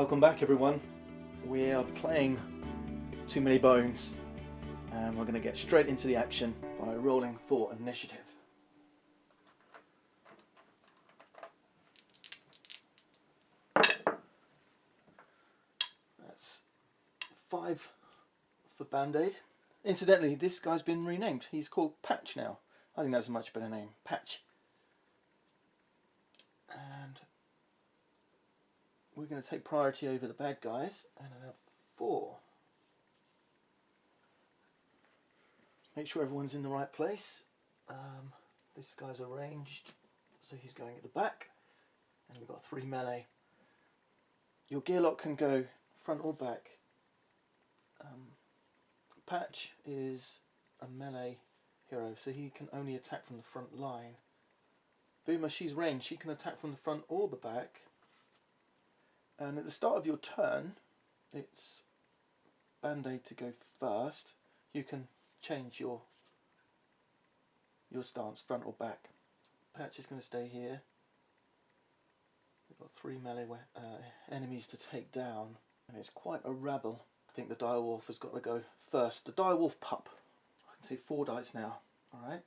Welcome back everyone. We are playing Too Many Bones and we're going to get straight into the action by rolling for initiative. That's 5 for Band-Aid. Incidentally, this guy's been renamed. He's called Patch now. I think that's a much better name. Patch. And we're going to take priority over the bad guys, and I have 4. Make sure everyone's in the right place. This guy's arranged, so he's going at the back, and we've got 3 melee. Your gear lock can go front or back. Patch is a melee hero, so he can only attack from the front line. Boomer, she's ranged, she can attack from the front or the back. And at the start of your turn, it's Band-Aid to go first. You can change your stance, front or back. Patch is going to stay here. We've got 3 melee enemies to take down, and it's quite a rabble. I think the direwolf has got to go first. The direwolf pup. I can take 4 dice now. All right.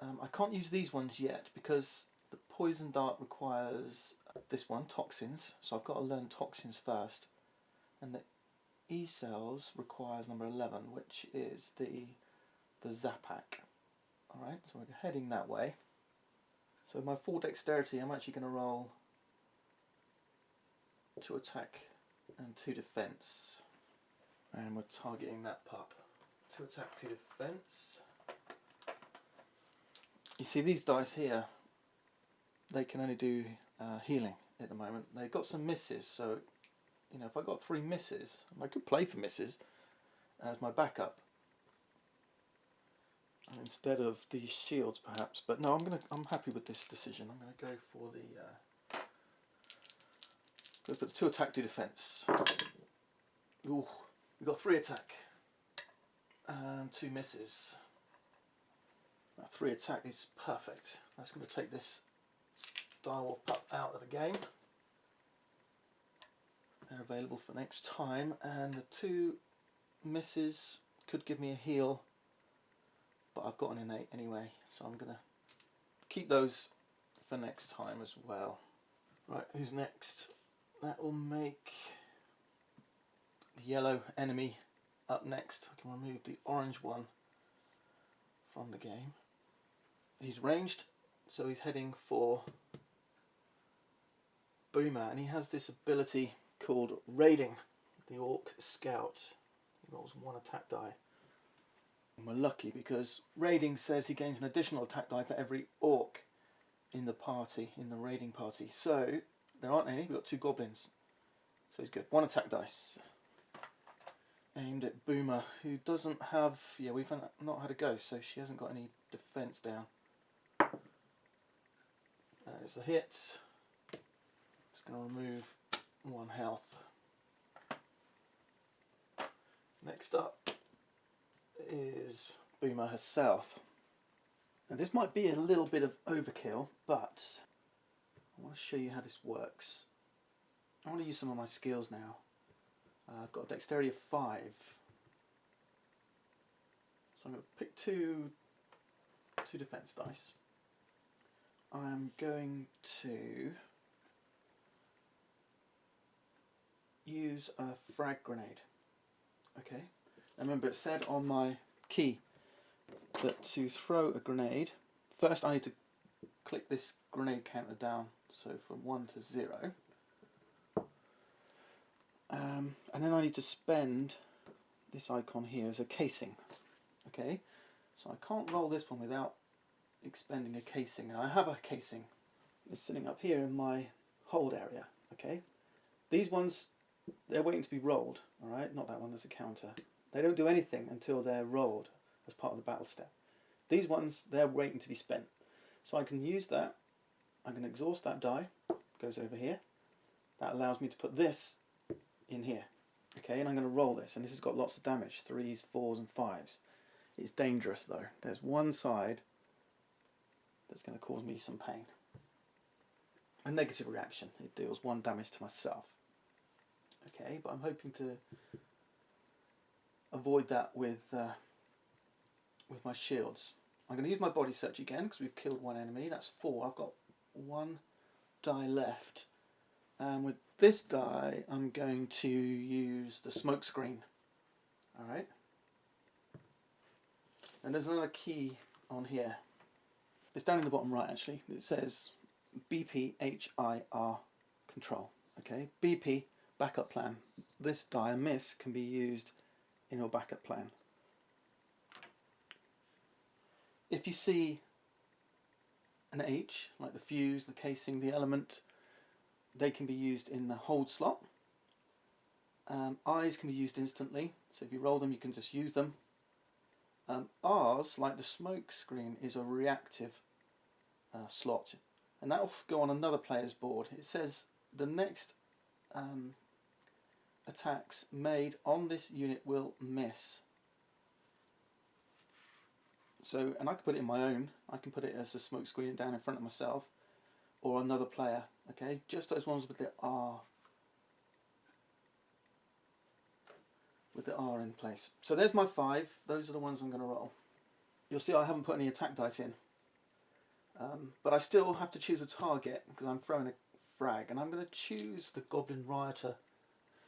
I can't use these ones yet because the poison dart requires this one, toxins. So I've got to learn toxins first, and the E-cells requires number 11, which is the Zapak. All right. So we're heading that way. So with my 4 dexterity, I'm actually going to roll 2 attack and 2 defense. And we're targeting that pup. 2 attack, 2 defense. You see these dice here, they can only do healing at the moment. They've got some misses, so you know, if I got 3 misses, I could play for misses as my backup. And instead of these shields perhaps, but no, I'm happy with this decision. I'm gonna go for the 2 attack, 2 defense. Ooh. We've got 3 attack and 2 misses. That 3 attack is perfect. That's going to take this direwolf pup out of the game. They're available for next time, and the 2 misses could give me a heal, but I've got an innate anyway, so I'm going to keep those for next time as well. Right, who's next? That will make the yellow enemy up next. I can remove the orange one from the game. He's ranged, so he's heading for Boomer, and he has this ability called Raiding, the Orc Scout. He rolls 1 attack die. And we're lucky because Raiding says he gains an additional attack die for every Orc in the party, in the raiding party. So there aren't any, we've got 2 goblins. So he's good. 1 attack dice. Aimed at Boomer, who doesn't have, yeah, we've not had a go, so she hasn't got any defense down. There's a hit. It's going to remove 1 health. Next up is Boomer herself. And this might be a little bit of overkill, but I want to show you how this works. I want to use some of my skills now. I've got a dexterity of 5, so I'm going to pick 2 defense dice. I'm going to use a frag grenade. Okay, and remember it said on my key that to throw a grenade, first I need to click this grenade counter down, so from 1 to 0. And then I need to spend this icon here as a casing. Okay, so I can't roll this one without expending a casing. And I have a casing. It's sitting up here in my hold area. Okay, these ones, they're waiting to be rolled. All right, not that one. There's a counter. They don't do anything until they're rolled as part of the battle step. These ones, they're waiting to be spent. So I can use that. I can exhaust that die. Goes over here. That allows me to put this in here. Okay, and I'm going to roll this, and this has got lots of damage, 3s, 4s and 5s. It's dangerous though. There's one side that's going to cause me some pain. A negative reaction. It deals 1 damage to myself. Okay, but I'm hoping to avoid that with my shields. I'm going to use my body search again because we've killed one enemy. That's 4. I've got 1 die left. And with this die, I'm going to use the smoke screen. Alright. And there's another key on here. It's down in the bottom right actually. It says BPHIR control. Okay, BP, backup plan. This die, a miss, can be used in your backup plan. If you see an H, like the fuse, the casing, the element, they can be used in the hold slot. I's can be used instantly, so if you roll them you can just use them. R's, like the smoke screen, is a reactive slot, and that will go on another player's board. It says the next attacks made on this unit will miss. So, and I can put it in my own. I can put it as a smoke screen down in front of myself or another player. Okay, just those ones with the R. With the R in place. So there's my 5. Those are the ones I'm going to roll. You'll see I haven't put any attack dice in. But I still have to choose a target because I'm throwing a frag. And I'm going to choose the Goblin Rioter.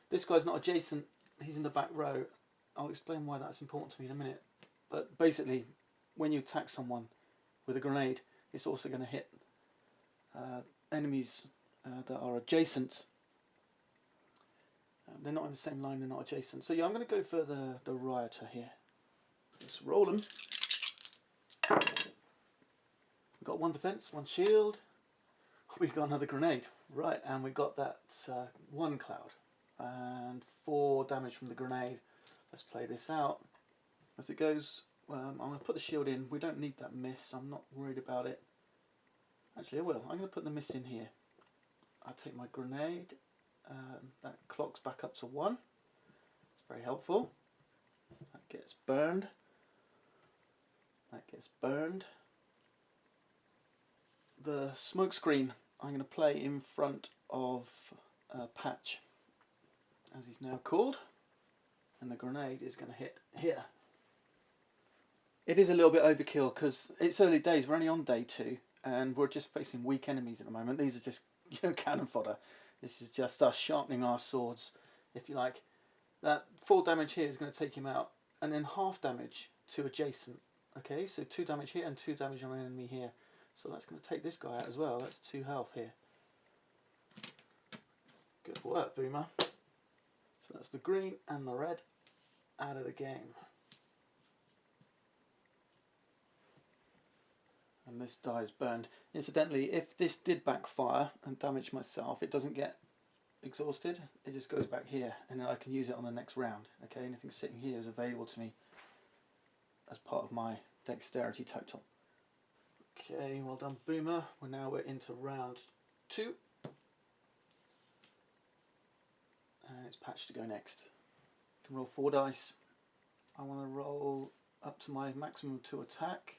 This guy's not adjacent. He's in the back row. I'll explain why that's important to me in a minute. But basically, when you attack someone with a grenade, it's also going to hit enemies that are adjacent. They're not in the same line, they're not adjacent. So yeah, I'm going to go for the Rioter here. Let's roll them. We've got 1 defense, 1 shield. We've got another grenade. Right, and we got that 1 cloud. And 4 damage from the grenade. Let's play this out. As it goes, I'm going to put the shield in. We don't need that miss. I'm not worried about it. Actually, I will. I'm going to put the miss in here. I'll take my grenade. That clocks back up to 1. It's very helpful. That gets burned. That gets burned. The smoke screen I'm going to play in front of Patch, as he's now called. And the grenade is going to hit here. It is a little bit overkill because it's early days. We're only on day 2 and we're just facing weak enemies at the moment. These are just cannon fodder. This is just us sharpening our swords, if you like. That 4 damage here is going to take him out, and then half damage to adjacent. Okay, so 2 damage here and 2 damage on an enemy here. So that's going to take this guy out as well. That's 2 health here. Good work, Boomer. So that's the green and the red out of the game. And this die is burned. Incidentally, if this did backfire and damage myself, it doesn't get exhausted. It just goes back here, and then I can use it on the next round. Okay, anything sitting here is available to me as part of my dexterity total. Okay, well done, Boomer. We're into round 2. And it's Patch to go next. I can roll 4 dice. I want to roll up to my maximum 2 attack.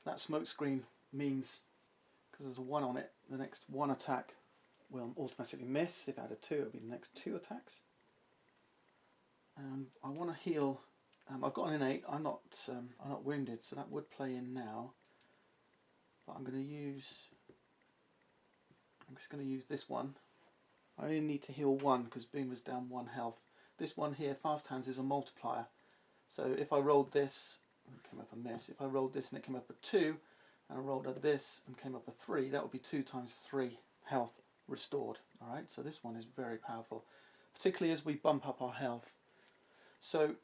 That smoke screen means, because there's a 1 on it, the next 1 attack will automatically miss. If I had a 2, it would be the next 2 attacks. I want to heal. I've got an innate. I'm not wounded, so that would play in now. But I'm just going to use this one. I only need to heal 1 because Boomer's down 1 health. This one here, Fast Hands, is a multiplier. So if I rolled this, it came up a miss. If I rolled this and it came up a 2, and I rolled at this and came up a 3, that would be 2 times 3 health restored. Alright, so this one is very powerful, particularly as we bump up our health. So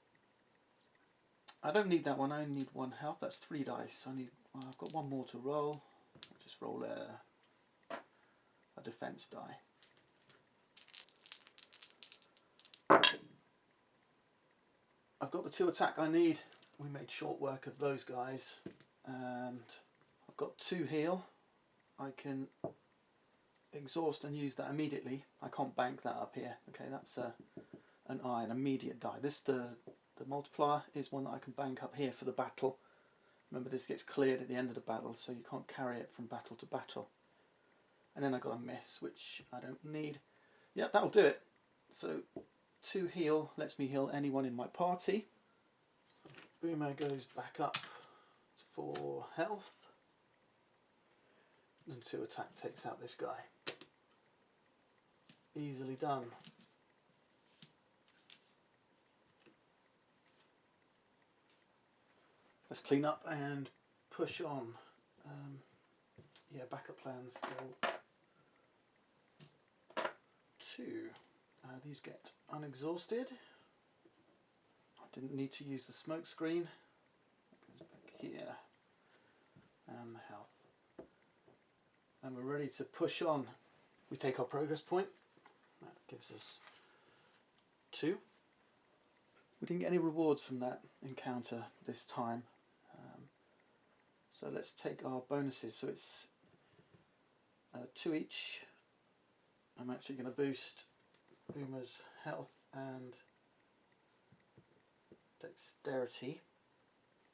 I don't need that one, I only need 1 health. That's 3 dice. I've got 1 more to roll. I'll just roll a defense die. I've got the 2 attack I need. We made short work of those guys, and I've got 2 heal. I can exhaust and use that immediately. I can't bank that up here. Okay, that's an immediate die. The multiplier is one that I can bank up here for the battle. Remember, this gets cleared at the end of the battle, so you can't carry it from battle to battle. And then I got a miss, which I don't need. Yeah, that'll do it. So 2 heal lets me heal anyone in my party. Boomer goes back up to 4 health. And 2 attack takes out this guy. Easily done. Let's clean up and push on. Yeah, backup plans go 2. These get unexhausted. I didn't need to use the smoke screen. That goes back here. And the health. And we're ready to push on. We take our progress point. That gives us 2. We didn't get any rewards from that encounter this time. So let's take our bonuses. So it's 2 each. I'm actually going to boost Boomer's health and dexterity.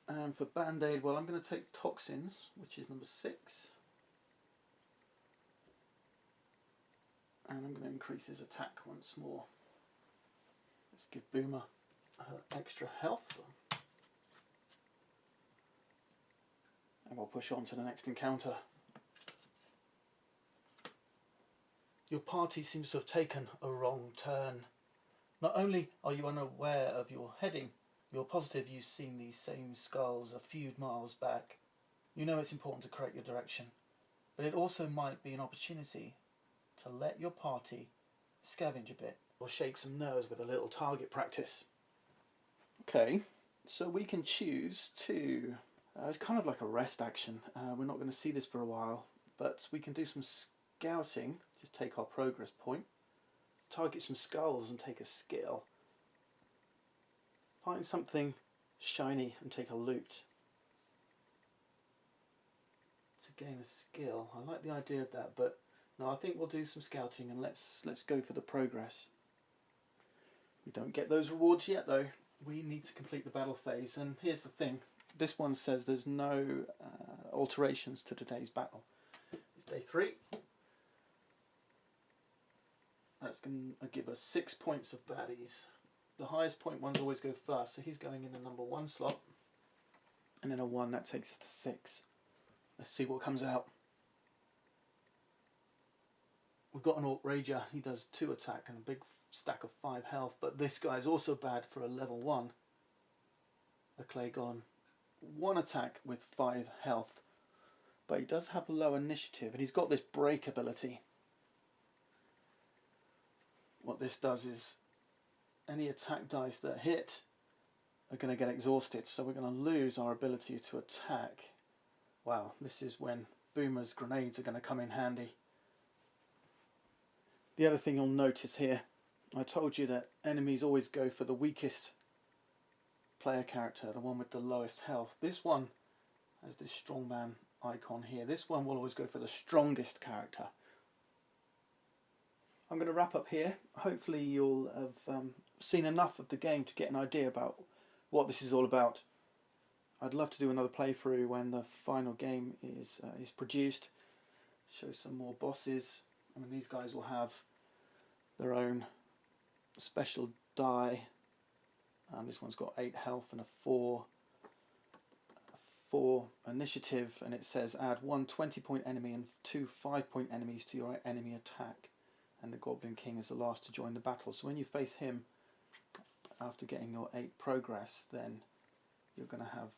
And for Band-Aid, well, I'm going to take Toxins, which is number 6. And I'm going to increase his attack once more. Let's give Boomer extra health. And we'll push on to the next encounter. Your party seems to have taken a wrong turn. Not only are you unaware of your heading, you're positive you've seen these same skulls a few miles back. You know it's important to correct your direction, but it also might be an opportunity to let your party scavenge a bit or shake some nerves with a little target practice. Okay, so we can choose to... it's kind of like a rest action. We're not going to see this for a while, but we can do some scouting. Just take our progress point, target some skulls and take a skill. Find something shiny and take a loot to gain a skill. I like the idea of that, but no, I think we'll do some scouting and let's go for the progress. We don't get those rewards yet though. We need to complete the battle phase, and here's the thing. This one says there's no alterations to today's battle. It's day 3. That's going to give us 6 points of baddies. The highest point ones always go first, so he's going in the number 1 slot. And then a 1, that takes us to 6. Let's see what comes out. We've got an Orc Rager. He does 2 attack and a big stack of 5 health, but this guy's also bad for a level 1. A Clay Golem. 1 attack with 5 health, but he does have low initiative, and he's got this break ability. What this does is any attack dice that hit are going to get exhausted, so we're going to lose our ability to attack. Wow, this is when Boomer's grenades are going to come in handy. The other thing you'll notice here, I told you that enemies always go for the weakest player character, the one with the lowest health. This one has this strongman icon here. This one will always go for the strongest character. I'm going to wrap up here. Hopefully you'll have seen enough of the game to get an idea about what this is all about. I'd love to do another playthrough when the final game is produced. Show some more bosses. I mean, these guys will have their own special die. This one's got 8 health and a 4 initiative, and it says add 1 20-point enemy and 2 5-point enemies to your enemy attack. And the Goblin King is the last to join the battle. So when you face him after getting your 8 progress, then you're going to have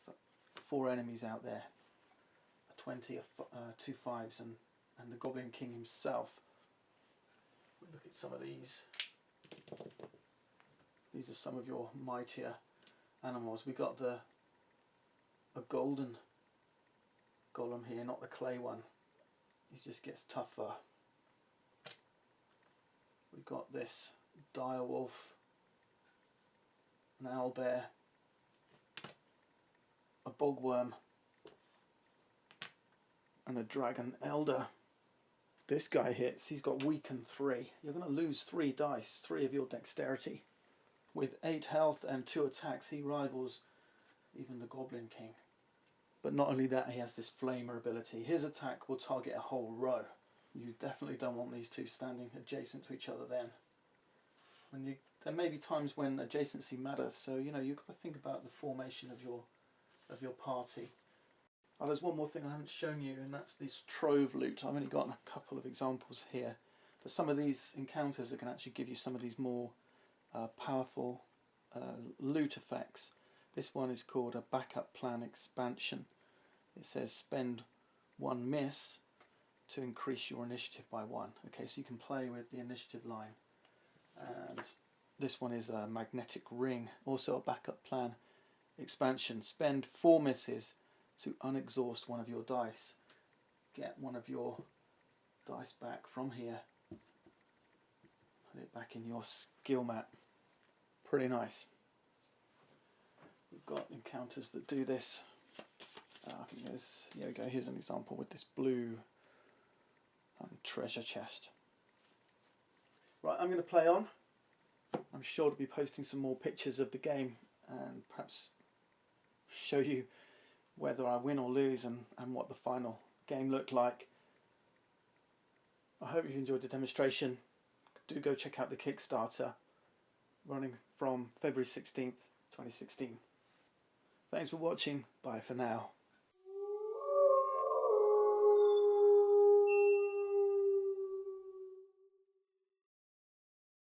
4 enemies out there, a 20, 2 5s, and the Goblin King himself. Look at some of these. These are some of your mightier animals. We got a golden golem here, not the clay one. He just gets tougher. We've got this dire wolf, an owlbear, a bogworm, and a dragon elder. This guy hits, he's got weaken 3. You're going to lose 3 dice, 3 of your dexterity. With 8 health and 2 attacks, he rivals even the Goblin King. But not only that, he has this flamer ability. His attack will target a whole row. You definitely don't want these two standing adjacent to each other then. There may be times when adjacency matters, so you know, you've got to think about the formation of your party. Oh, there's one more thing I haven't shown you, and that's this trove loot. I've only got a couple of examples here, but some of these encounters are going to actually give you some of these more powerful loot effects. This one is called a backup plan expansion. It says spend 1 miss to increase your initiative by 1. Okay, so you can play with the initiative line. And this one is a magnetic ring, also a backup plan expansion. Spend 4 misses to unexhaust one of your dice. Get one of your dice back from here. Put it back in your skill map. Pretty nice. We've got encounters that do this. I think here we go, here's an example with this blue treasure chest. Right, I'm going to play on. I'm sure to be posting some more pictures of the game and perhaps show you whether I win or lose and what the final game looked like. I hope you've enjoyed the demonstration. Do go check out the Kickstarter, running from February 16th, 2016. Thanks for watching. Bye for now.